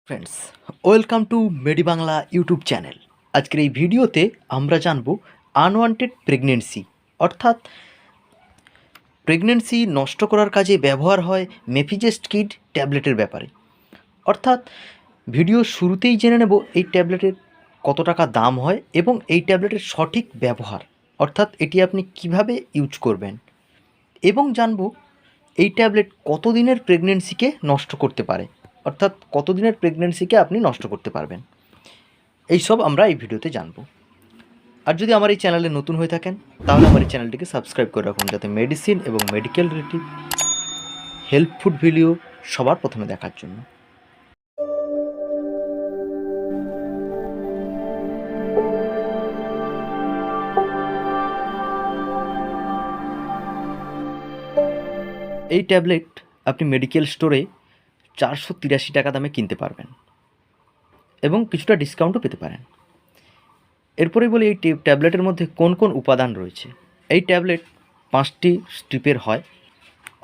Friends, welcome to মেডি Bangla YouTube channel. আজকের এই ভিডিওতে আমরা জানব আনওয়ান্টেড প্রেগনেন্সি অর্থাৎ প্রেগনেন্সি নষ্ট করার কাজে ব্যবহার হয় মেফিজেস্ট কিট ট্যাবলেটের ব্যাপারে। অর্থাৎ ভিডিওর শুরুতেই জেনে নেব এই ট্যাবলেটের কত টাকা দাম হয় এবং এই ট্যাবলেটের সঠিক ব্যবহার, অর্থাৎ এটি আপনি কিভাবে ইউজ করবেন, এবং জানব এই ট্যাবলেট কতদিনের প্রেগনেন্সিকে নষ্ট করতে পারে, অর্থাৎ কতদিনের প্রেগনেন্সিকে আপনি নষ্ট করতে পারবেন। এইসব আমরা এই ভিডিওতে জানব। আর যদি আমার এই চ্যানেলে নতুন হয়ে থাকেন তাহলে আমার এই চ্যানেলটিকে সাবস্ক্রাইব করে রাখুন, যাতে মেডিসিন এবং মেডিকেল রিলেটেড হেল্পফুল ভিডিও সবার প্রথমে দেখার জন্য। এই ট্যাবলেট আপনি মেডিকেল স্টোরে 483 টাকা দামে কিনতে পারবেন এবং কিছুটা ডিসকাউন্টও পেতে পারেন। এরপরেই বলি এই ট্যাবলেটের মধ্যে কোন কোন উপাদান রয়েছে। এই ট্যাবলেট 5টি স্ট্রিপের হয়,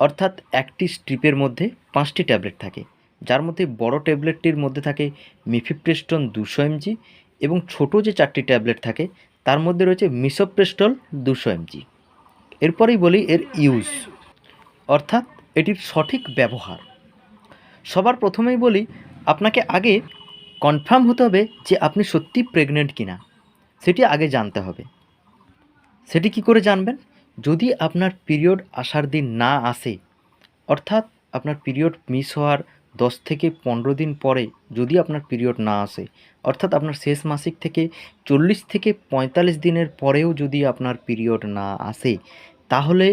অর্থাৎ একটি স্ট্রিপের মধ্যে 5টি ট্যাবলেট থাকে, যার মধ্যে বড় ট্যাবলেটটির মধ্যে থাকে মিফিপ্রেস্টন 200 mg এবং ছোট যে 4টি ট্যাবলেট থাকে তার মধ্যে রয়েছে মিসোপ্রেস্টল 200 mg। এরপরেই বলি এর ইউজ, অর্থাৎ এটির সঠিক ব্যবহার। সবার প্রথমেই বলি আপনাকে আগে কনফার্ম হতে হবে যে আপনি সত্যি প্রেগনেন্ট কিনা, সেটি আগে জানতে হবে। সেটি কি করে জানবেন? যদি আপনার পিরিয়ড আসার দিন না আসে, অর্থাৎ আপনার পিরিয়ড মিস হওয়ার 10 থেকে 15 দিন পরে যদি আপনার পিরিয়ড না আসে, অর্থাৎ আপনার শেষ মাসিক থেকে 40 থেকে 45 দিনের পরেও যদি আপনার পিরিয়ড না আসে, তাহলে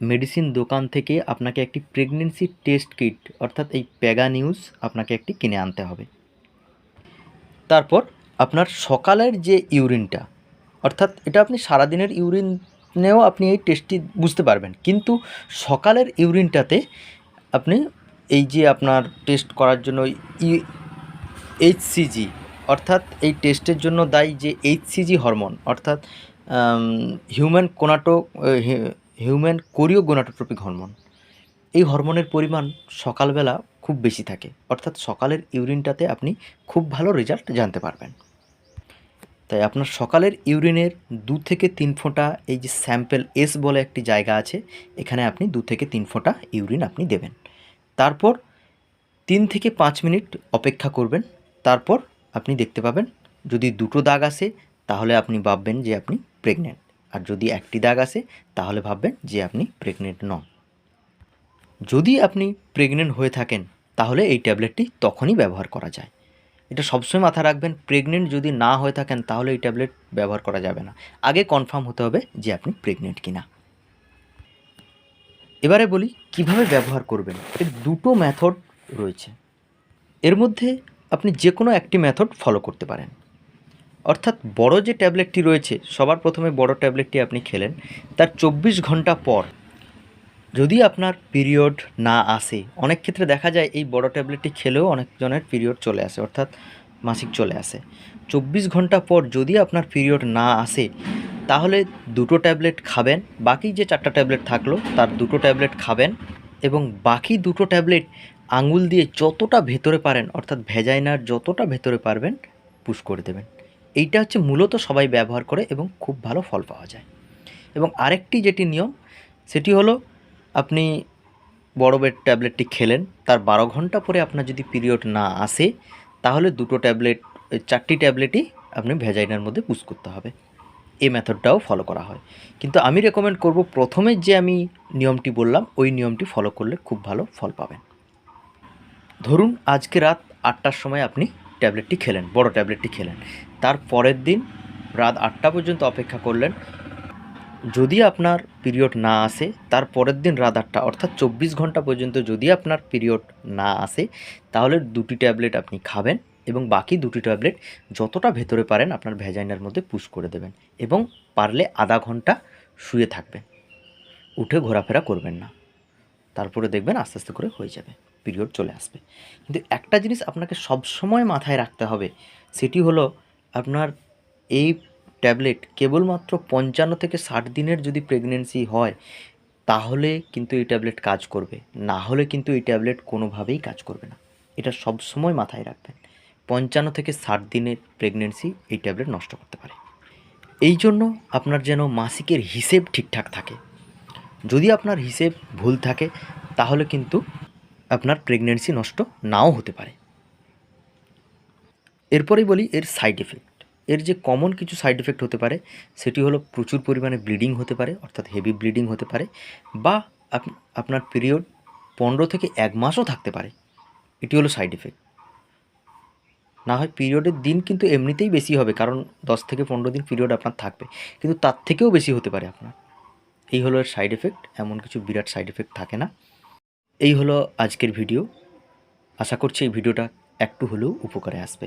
মেডিসিন দোকান থেকে আপনাকে একটি প্রেগনেন্সি টেস্ট কিট, অর্থাৎ এই প্যাগা নিউজ আপনাকে একটি কিনে আনতে হবে। তারপর আপনার সকালের যে ইউরিনটা, অর্থাৎ এটা আপনি সারাদিনের ইউরিনেও আপনি এই টেস্টটি বুঝতে পারবেন, কিন্তু সকালের ইউরিনটাতে আপনি এই যে আপনার টেস্ট করার জন্য এইচসিজি, অর্থাৎ এই টেস্টের জন্য দায়ী যে এইচসিজি হরমোন, অর্থাৎ হিউম্যান কোরিওগোনাটোট্রপিক হরমোন, এই হরমোনের পরিমাণ সকালবেলা খুব বেশি থাকে, অর্থাৎ সকালের ইউরিনটাতে আপনি খুব ভালো রেজাল্ট জানতে পারবেন। তাই আপনার সকালের ইউরিনের 2 থেকে 3 ফোঁটা, এই যে স্যাম্পেল এস বলে একটি জায়গা আছে, এখানে আপনি 2 থেকে 3 ফোঁটা ইউরিন আপনি দেবেন। তারপর 3 থেকে 5 মিনিট অপেক্ষা করবেন। তারপর আপনি দেখতে পাবেন যদি 2টো দাগ আসে তাহলে আপনি ভাববেন যে আপনি প্রেগনেন্ট, আর যদি একটি দাগ আসে তাহলে ভাববেন যে আপনি প্রেগনেন্ট নন। যদি আপনি প্রেগনেন্ট হয়ে থাকেন তাহলে এই ট্যাবলেটটি তখনই ব্যবহার করা যায়। এটা সবসময় মাথায় রাখবেন, প্রেগনেন্ট যদি না হয়ে থাকেন তাহলে এই ট্যাবলেট ব্যবহার করা যাবে না। আগে কনফার্ম হতে হবে যে আপনি প্রেগনেন্ট কিনা। এবারে বলি কিভাবে ব্যবহার করবেন। এর 2টো মেথড রয়েছে, এর মধ্যে আপনি যে কোনো একটি মেথড ফলো করতে পারেন। অর্থাৎ বড় যে ট্যাবলেটটি রয়েছে, সবার প্রথমে বড় ট্যাবলেটটি আপনি খেলেন, তার 24 ঘন্টা পর যদি আপনার পিরিয়ড না আসে, অনেক ক্ষেত্রে দেখা যায় এই বড় ট্যাবলেটটি খেলেও অনেকজনের পিরিয়ড চলে আসে, অর্থাৎ মাসিক চলে আসে। 24 ঘন্টা পর যদি আপনার পিরিয়ড না আসে তাহলে 2টো ট্যাবলেট খাবেন, বাকি যে 4টা ট্যাবলেট থাকলো তার 2টো ট্যাবলেট খাবেন এবং বাকি 2টো ট্যাবলেট আঙুল দিয়ে যতটা ভেতরে পারেন, অর্থাৎ ভ্যাজাইনার যতটা ভেতরে পারবেন পুশ করে দেবেন। এইটা হচ্ছে মূলত সবাই ব্যবহার করে এবং খুব ভালো ফল পাওয়া যায়। এবং আরেকটি যেটি নিয়ম, সেটি হলো আপনি বড় ট্যাবলেটটি খেলেন, তার 12 ঘন্টা পরে আপনার যদি পিরিয়ড না আসে তাহলে 2টো ট্যাবলেট, 4টি ট্যাবলেটই আপনি ভ্যাজাইনার মধ্যে পুশ করতে হবে। এই মেথডটাও ফলো করা হয়, কিন্তু আমি রেকমেন্ড করব প্রথমে যে আমি নিয়মটি বললাম ওই নিয়মটি ফলো করলে খুব ভালো ফল পাবেন। ধরুন আজকে রাত 8টার সময় আপনি ট্যাবলেটটি খেলেন, বড় ট্যাবলেটটি খেলেন, তার পরের দিন রাত 8টা পর্যন্ত অপেক্ষা করলেন। যদি আপনার পিরিয়ড না আসে তার পরের দিন রাত 8টা, অর্থাৎ 24 ঘন্টা পর্যন্ত যদি আপনার পিরিয়ড না আসে তাহলে 2টি ট্যাবলেট আপনি খাবেন এবং বাকি 2টি ট্যাবলেট যতটা ভেতরে পারেন আপনার ভ্যাজাইনার মধ্যে পুশ করে দেবেন এবং পারলে আধা ঘন্টা শুয়ে থাকবেন, উঠে ঘোরাফেরা করবেন না। তারপরে দেখবেন আস্তে আস্তে করে হয়ে যাবে, পিরিয়ড চলে আসবে। কিন্তু একটা জিনিস আপনাকে সবসময় মাথায় রাখতে হবে, সেটি হলো আপনার এই ট্যাবলেট কেবলমাত্র 55 থেকে 60 দিনের যদি প্রেগনেন্সি হয় তাহলে কিন্তু এই ট্যাবলেট কাজ করবে, না হলে কিন্তু এই ট্যাবলেট কোনোভাবেই কাজ করবে না। এটা সবসময় মাথায় রাখবেন। 55 থেকে 60 দিনের প্রেগনেন্সি এই ট্যাবলেট নষ্ট করতে পারে। এই জন্য আপনার যেন মাসিকের হিসেব ঠিকঠাক থাকে। যদি আপনার হিসেব ভুল থাকে তাহলে কিন্তু আপনার প্রেগনেন্সি নষ্ট নাও হতে পারে। এরপরেই বলি এর সাইড এফেক্ট। এর যে কমন কিছু সাইড এফেক্ট হতে পারে সেটি হলো প্রচুর পরিমাণে ব্লিডিং হতে পারে, অর্থাৎ হেভি ব্লিডিং হতে পারে, বা আপনার পিরিয়ড 15 থেকে 1 মাসও থাকতে পারে। এটি হলো সাইড এফেক্ট। না হয় পিরিয়ডের দিন কিন্তু এমনিতেই বেশি হবে, কারণ 10 থেকে 15 দিন পিরিয়ড আপনার থাকবে, কিন্তু তার থেকেও বেশি হতে পারে আপনার। এই হলো এর সাইড এফেক্ট। এমন কিছু বিরাট সাইড এফেক্ট থাকে না। এই হলো আজকের ভিডিও। আশা করছি এই ভিডিওটা একটু হলেও উপকারে আসবে।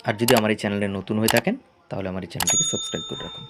আর যদি আমার এই চ্যানেলে নতুন হয়ে থাকেন তাহলে আমার এই চ্যানেলটিকে সাবস্ক্রাইব করে রাখুন।